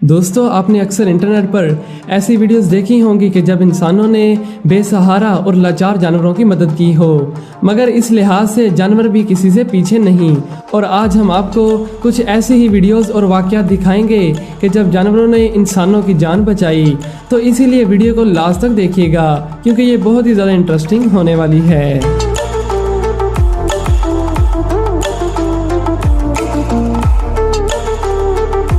दोस्तों, आपने अक्सर इंटरनेट पर ऐसी वीडियोस देखी होंगी कि जब इंसानों ने बेसहारा और लाचार जानवरों की मदद की हो, मगर इस लिहाज से जानवर भी किसी से पीछे नहीं। और आज हम आपको कुछ ऐसी ही वीडियोस और वाक़यात दिखाएंगे कि जब जानवरों ने इंसानों की जान बचाई। तो इसीलिए वीडियो को लास्ट तक देखिएगा क्योंकि ये बहुत ही ज़्यादा इंटरेस्टिंग होने वाली है।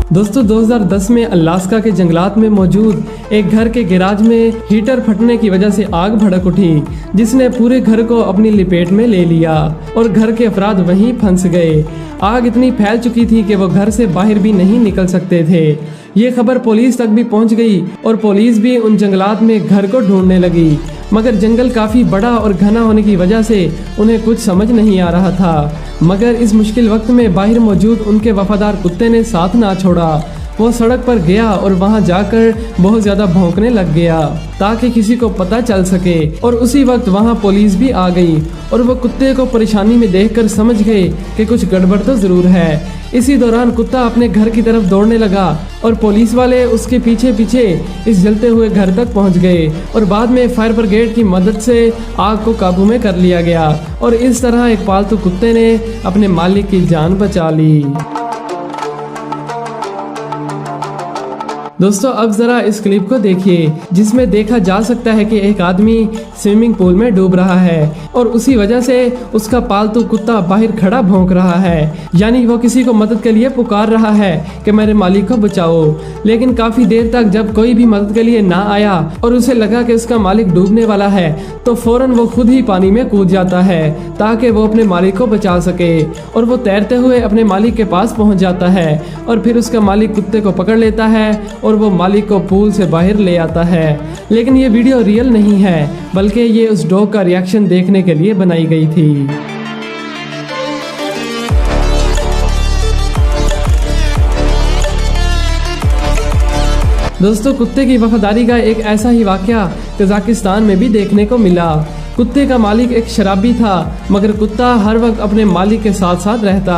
दोस्तों, 2010 में अलास्का के जंगलात में मौजूद एक घर के गैराज में हीटर फटने की वजह से आग भड़क उठी, जिसने पूरे घर को अपनी लपेट में ले लिया और घर के अफराद वहीं फंस गए। आग इतनी फैल चुकी थी कि वो घर से बाहर भी नहीं निकल सकते थे। ये खबर पुलिस तक भी पहुंच गई और पुलिस भी उन जंगलात में घर को ढूंढने लगी, मगर जंगल काफ़ी बड़ा और घना होने की वजह से उन्हें कुछ समझ नहीं आ रहा था। मगर इस मुश्किल वक्त में बाहर मौजूद उनके वफादार कुत्ते ने साथ ना छोड़ा। वो सड़क पर गया और वहां जाकर बहुत ज़्यादा भौंकने लग गया ताकि किसी को पता चल सके। और उसी वक्त वहां पुलिस भी आ गई और वो कुत्ते को परेशानी में देखकर समझ गए कि कुछ गड़बड़ तो ज़रूर है। इसी दौरान कुत्ता अपने घर की तरफ दौड़ने लगा और पुलिस वाले उसके पीछे पीछे इस जलते हुए घर तक पहुंच गए और बाद में फायर ब्रिगेड की मदद से आग को काबू में कर लिया गया। और इस तरह एक पालतू कुत्ते ने अपने मालिक की जान बचा ली। दोस्तों, अब जरा इस क्लिप को देखिए जिसमें देखा जा सकता है कि एक आदमी स्विमिंग पूल में डूब रहा है और उसी वजह से उसका पालतू कुत्ता बाहर खड़ा भौंक रहा है, यानी वो किसी को मदद के लिए पुकार रहा है कि मेरे मालिक को बचाओ। लेकिन काफी देर तक जब कोई भी मदद के लिए ना आया और उसे लगा कि उसका मालिक डूबने वाला है तो फौरन वो खुद ही पानी में कूद जाता है ताकि वो अपने मालिक को बचा सके। और वो तैरते हुए अपने मालिक के पास पहुंच जाता है और फिर उसका मालिक कुत्ते को पकड़ लेता है और वो मालिक को पूल से बाहर ले आता है। लेकिन ये वीडियो रियल नहीं है, बल्कि ये उस डॉग का रिएक्शन देखने के लिए बनाई गई थी। दोस्तों, कुत्ते की वफादारी का एक ऐसा ही वाकया कजाकिस्तान में भी देखने को मिला। कुत्ते का मालिक एक शराबी था, मगर कुत्ता हर वक्त अपने मालिक के साथ साथ रहता।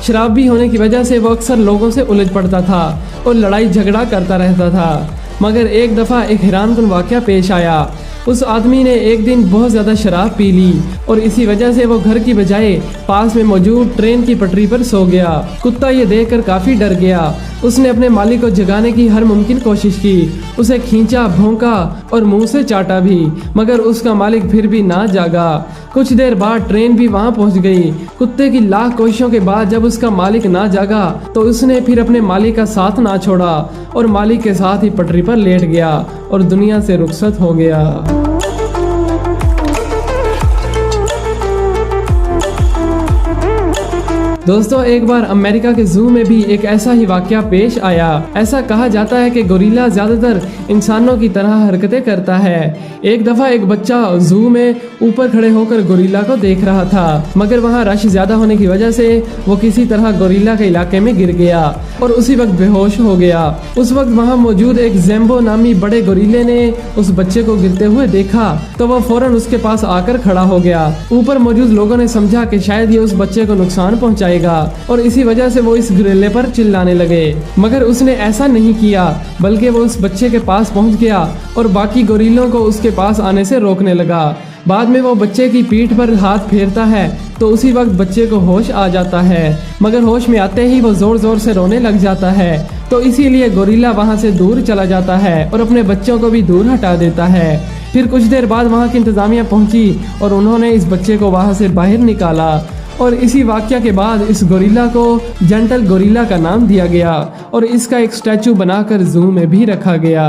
शराबी होने की वजह से वो अक्सर लोगों से उलझ पड़ता था और लड़ाई झगड़ा करता रहता था। मगर एक दफ़ा एक हैरानकुन वाकया पेश आया। उस आदमी ने एक दिन बहुत ज़्यादा शराब पी ली और इसी वजह से वो घर की बजाय पास में मौजूद ट्रेन की पटरी पर सो गया। कुत्ता ये देखकर काफ़ी डर गया। उसने अपने मालिक को जगाने की हर मुमकिन कोशिश की, उसे खींचा, भौंका और मुंह से चाटा भी, मगर उसका मालिक फिर भी ना जागा। कुछ देर बाद ट्रेन भी वहां पहुंच गई। कुत्ते की लाख कोशिशों के बाद जब उसका मालिक ना जागा तो उसने फिर अपने मालिक का साथ ना छोड़ा और मालिक के साथ ही पटरी पर लेट गया और दुनिया से रुखसत हो गया। दोस्तों, एक बार अमेरिका के जू में भी एक ऐसा ही वाकया पेश आया। ऐसा कहा जाता है कि गोरिल्ला ज्यादातर इंसानों की तरह हरकतें करता है। एक दफा एक बच्चा जू में ऊपर खड़े होकर गोरिल्ला को देख रहा था, मगर वहां रश ज्यादा होने की वजह से वो किसी तरह गोरिल्ला के इलाके में गिर गया और उसी वक्त बेहोश हो गया। उस वक्त वहां मौजूद एक ज़ेम्बो नामी बड़े गोरिल्ले ने उस बच्चे को गिरते हुए देखा तो वह फौरन उसके पास आकर खड़ा हो गया। ऊपर मौजूद लोगों ने समझा कि शायद ये उस बच्चे को नुकसान पहुंचाएगा और इसी वजह से वो इस गोरिल्ले पर चिल्लाने लगे, मगर उसने ऐसा नहीं किया, बल्कि वो उस बच्चे के पास पहुंच गया और बाकी गोरिल्लों को उसके पास आने से रोकने लगा। बाद में वो बच्चे की पीठ पर हाथ फेरता है तो उसी वक्त बच्चे को होश आ जाता है, मगर होश में आते ही वो जोर जोर से रोने लग जाता है। तो इसीलिए गोरिल्ला वहां से दूर चला जाता है और अपने बच्चों को भी दूर हटा देता है। फिर कुछ देर बाद वहां की इंतजामिया पहुंची और उन्होंने इस बच्चे को वहां से बाहर निकाला और इसी वाकया के बाद इस गोरिल्ला को जेंटल गोरिल्ला का नाम दिया गया और इसका एक स्टैचू बनाकर जू में भी रखा गया।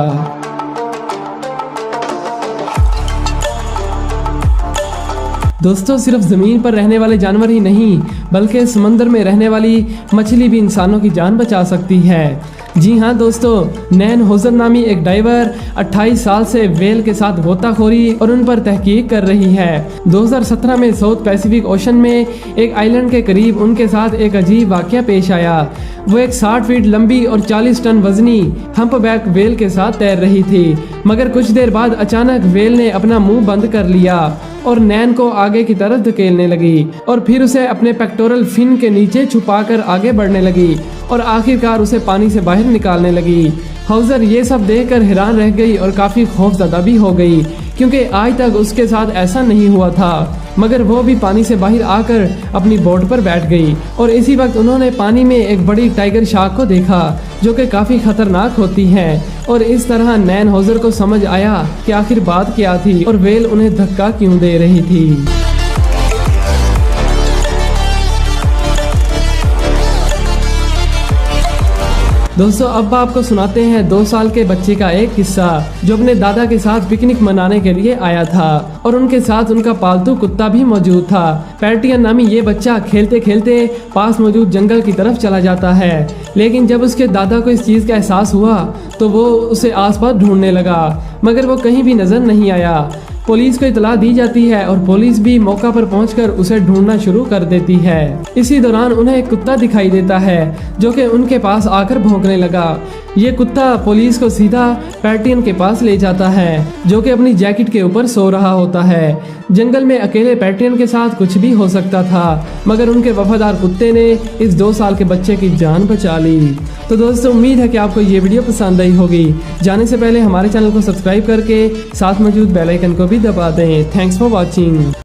दोस्तों, सिर्फ ज़मीन पर रहने वाले जानवर ही नहीं बल्कि समंदर में रहने वाली मछली भी इंसानों की जान बचा सकती है। जी हाँ दोस्तों, नैन होजर नामी एक डाइवर 28 साल से वेल के साथ गोताखोरी और उन पर तहकीक कर रही है। 2017 में साउथ पैसिफिक ओशन में एक आइलैंड के करीब उनके साथ एक अजीब वाकया पेश आया। वो एक 60 फीट लंबी और 40 टन वजनी हम्पबैक वेल के साथ तैर रही थी, मगर कुछ देर बाद अचानक वेल ने अपना मुंह बंद कर लिया और नैन को आगे की तरफ धकेलने लगी और फिर उसे अपने पेक्टोरल फिन के नीचे छुपाकर आगे बढ़ने लगी और आखिरकार उसे पानी से बाहर निकालने लगी। हाउजर ये सब देखकर हैरान रह गई और काफी खौफजदा भी हो गई, क्योंकि आज तक उसके साथ ऐसा नहीं हुआ था। मगर वो भी पानी से बाहर आकर अपनी बोट पर बैठ गई और इसी वक्त उन्होंने पानी में एक बड़ी टाइगर शार्क को देखा, जो कि काफी खतरनाक होती है। और इस तरह नैन हाउजर को समझ आया कि आखिर बात क्या थी और व्हेल उन्हें धक्का क्यों दे रही थी। दोस्तों अब आपको सुनाते हैं 2 साल के बच्चे का एक किस्सा, जो अपने दादा के साथ पिकनिक मनाने के लिए आया था और उनके साथ उनका पालतू कुत्ता भी मौजूद था। पैटियन नामी ये बच्चा खेलते खेलते पास मौजूद जंगल की तरफ चला जाता है, लेकिन जब उसके दादा को इस चीज का एहसास हुआ तो वो उसे आसपास ढूंढने लगा, मगर वो कहीं भी नजर नहीं आया। पुलिस को इतला दी जाती है और पुलिस भी मौका पर पहुंचकर उसे ढूंढना शुरू कर देती है। इसी दौरान उन्हें एक कुत्ता दिखाई देता है, जो कि उनके पास आकर भौंकने लगा। ये कुत्ता पुलिस को सीधा पैटियन के पास ले जाता है, जो कि अपनी जैकेट के ऊपर सो रहा होता है। जंगल में अकेले पैटियन के साथ कुछ भी हो सकता था, मगर उनके वफादार कुत्ते ने इस 2 साल के बच्चे की जान बचा ली। तो दोस्तों उम्मीद है कि आपको ये वीडियो पसंद आई होगी। जाने से पहले हमारे चैनल को सब्सक्राइब करके साथ मौजूद बेल आइकन को भी दबा दें। Thanks for watching.